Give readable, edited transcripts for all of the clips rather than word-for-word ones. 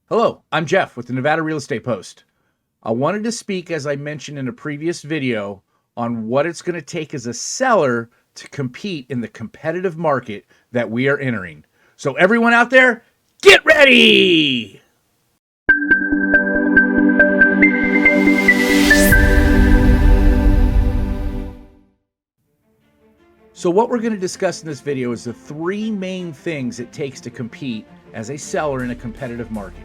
Hello, I'm Jeff with the Nevada Real Estate Post. I wanted to speak, as I mentioned in a previous video, on what it's going to take as a seller to compete in the competitive market that we are entering. So everyone out there, get ready! So what we're going to discuss in this video is the three main things it takes to compete as a seller in a competitive market.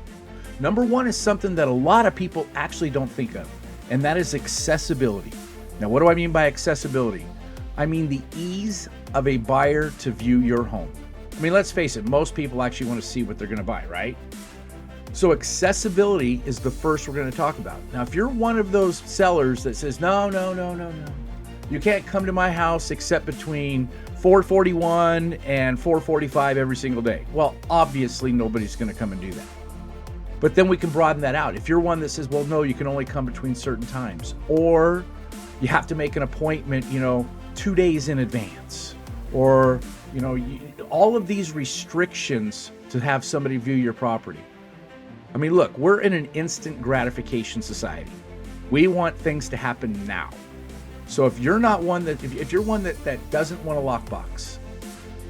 Number one is something that a lot of people actually don't think of, and that is accessibility. Now, what do I mean by accessibility? I mean the ease of a buyer to view your home. I mean, let's face it, most people actually want to see what they're going to buy, right? So accessibility is the first we're going to talk about. Now, if you're one of those sellers that says, no, you can't come to my house except between 4:41 and 4:45 every single day. Well, obviously nobody's going to come and do that. But then we can broaden that out. If you're one that says, well, no, you can only come between certain times, or you have to make an appointment, 2 days in advance, or, all of these restrictions to have somebody view your property. I mean, look, we're in an instant gratification society. We want things to happen now. So if you're not one that, if you're one that doesn't want a lockbox,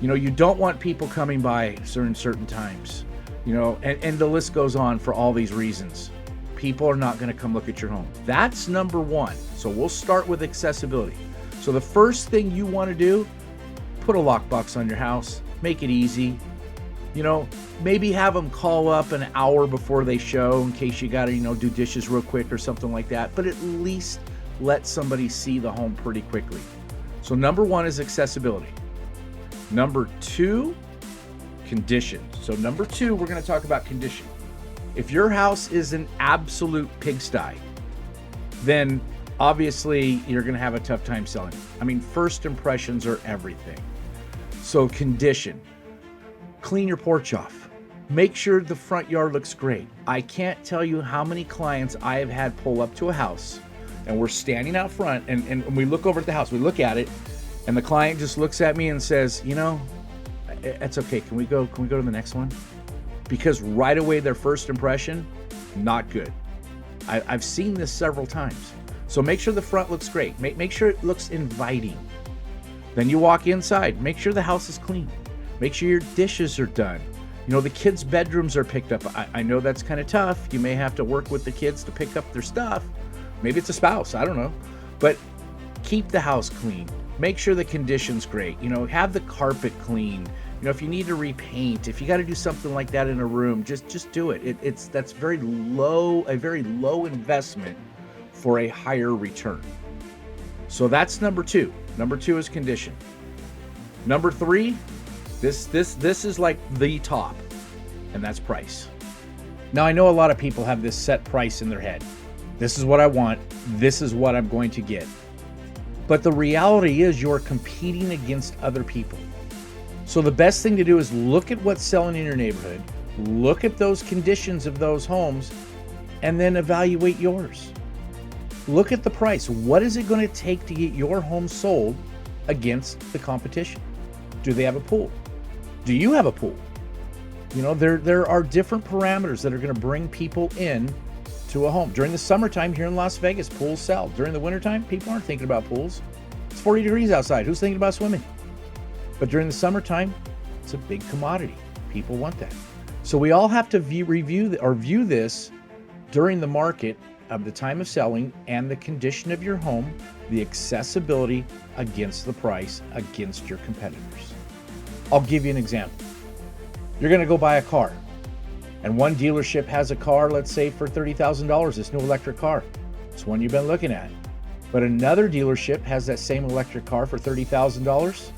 you don't want people coming by certain times, and the list goes on for all these reasons. People are not going to come look at your home. That's number one. So we'll start with accessibility. So the first thing you want to do, put a lockbox on your house, make it easy. Maybe have them call up an hour before they show in case you got to, do dishes real quick or something like that. But at least let somebody see the home pretty quickly. So number one is accessibility. Number two, condition. So number two, we're going to talk about condition. If your house is an absolute pigsty, then obviously you're going to have a tough time selling. I mean, first impressions are everything. So condition. Clean your porch off. Make sure the front yard looks great. I can't tell you how many clients I have had pull up to a house and we're standing out front and we look over at the house, we look at it, and the client just looks at me and says, it's okay. Can we go to the next one? Because right away, their first impression, not good. I've seen this several times. So make sure the front looks great. Make sure it looks inviting. Then you walk inside. Make sure the house is clean. Make sure your dishes are done. The kids' bedrooms are picked up. I know that's kind of tough. You may have to work with the kids to pick up their stuff. Maybe it's a spouse. I don't know. But keep the house clean. Make sure the condition's great. Have the carpet clean. If you need to repaint, if you got to do something like that in a room, just do it. That's a very low investment for a higher return. So that's number two. Number two is condition. Number three, this is like the top, and that's price. Now I know a lot of people have this set price in their head. This is what I want. This is what I'm going to get. But the reality is you're competing against other people. So the best thing to do is look at what's selling in your neighborhood, look at those conditions of those homes, and then evaluate yours. Look at the price. What is it going to take to get your home sold against the competition? Do they have a pool? Do you have a pool? There are different parameters that are going to bring people in to a home. During the summertime here in Las Vegas, pools sell. During the wintertime, people aren't thinking about pools. It's 40 degrees outside. Who's thinking about swimming? But during the summertime, it's a big commodity. People want that. So we all have to view this during the market of the time of selling and the condition of your home, the accessibility against the price, against your competitors. I'll give you an example. You're going to go buy a car, and one dealership has a car, let's say for $30,000, this new electric car. It's one you've been looking at. But another dealership has that same electric car for $30,000,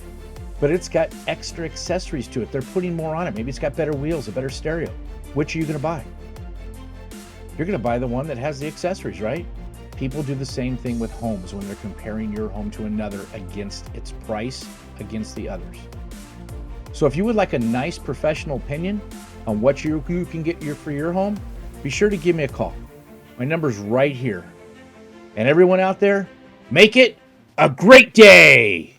but it's got extra accessories to it. They're putting more on it. Maybe it's got better wheels, a better stereo. Which are you going to buy? You're going to buy the one that has the accessories, right? People do the same thing with homes when they're comparing your home to another against its price, against the others. So if you would like a nice professional opinion on what you can get for your home, be sure to give me a call. My number's right here. And everyone out there, make it a great day!